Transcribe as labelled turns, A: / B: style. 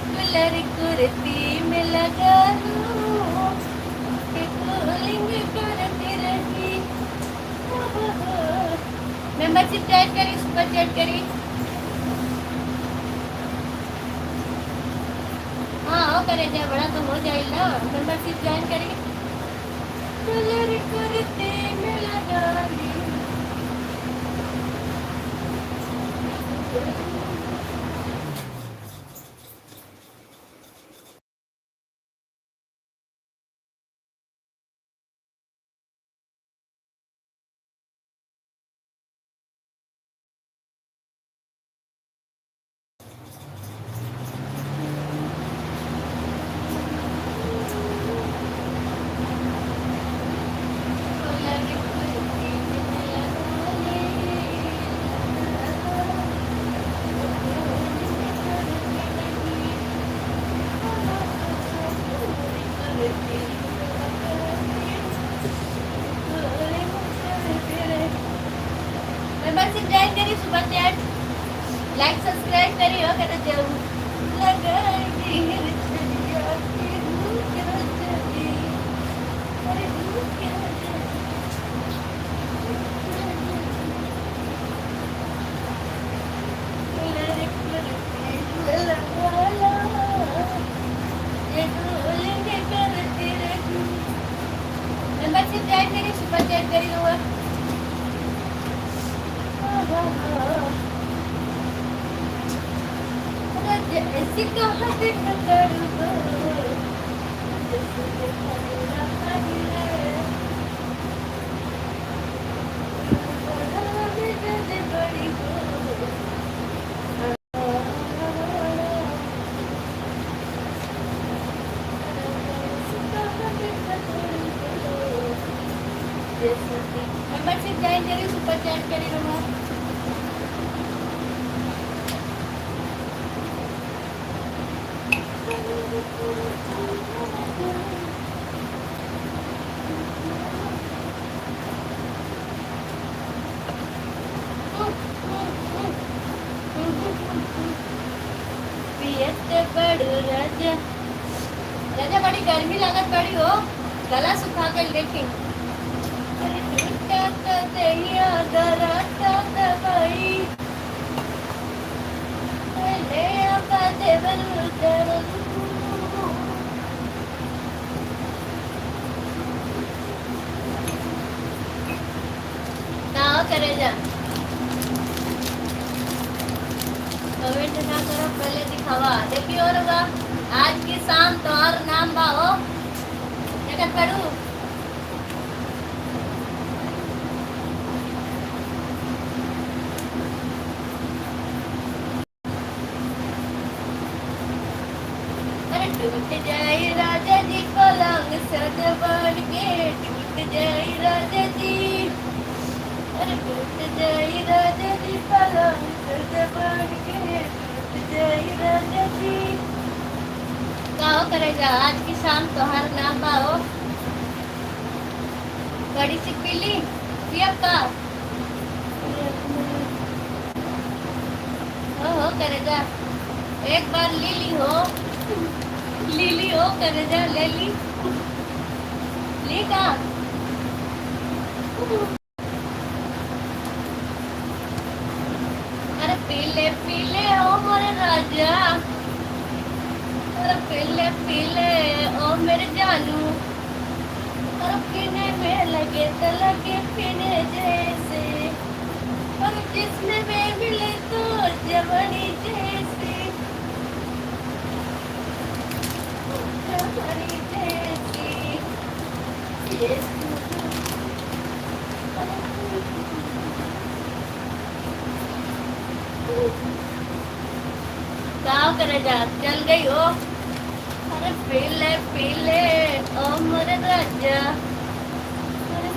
A: Colour kurti में लगा लूं कि कूलिंग करती रही। मेंबरशिप ज्वाइन करी, सुपर चैट करी। हाँ करे जाए बड़ा तो हो जाए ना। मेंबरशिप ज्वाइन करी। कलर कुर्ती में लगा ली। मेंबरशिप ज्वाइन करी, सुपर चैट लाइक सब्सक्राइब करी हो कहते जरूर लगाएगी चलिया की धूप के चली। अरे धूप के मेंबरशिप ज्वाइन करी, सुपर चैट करी हुआ। ऐसी कहाँ से करूँगा मेंबरशिप ज्वाइन करी, सुपर चैट करी रहो। राजा राजा बड़ी गर्मी लागत बड़ी हो, गला सुखा कर लेके। अरे टूटा तो दहिया दराता दवाई ले आबा देवल उतर। ना करे जा कमेंट ना करो, पहले दिखावा देखिए। और होगा आज की शाम तो और नाम बाहो जगत पढ़ू। अरे टूट जाए राजा जी पलंग सज बढ़ के, टूट जाए राजा जी। अरे टूट जाए राजा जी पलंग सज बढ़ के, टूट जाए राजा जी। कहो करेगा आज की शाम तो हर नाम बाहो। बड़ी सी पीली पियब का हो करेगा। एक बार लीली हो करेगा, ले ली ली का। अरे पीले पीले हो मोरे राजा, पीले पीले ओ मेरे जानू। और पीने में लगे तो लगे पीने जैसे, और जिसमें में मिले तो जवानी जैसे, जवानी जैसी। क्या करे जा चल गई हो। अरे पीले पीले ओ मोरे राजा, अरे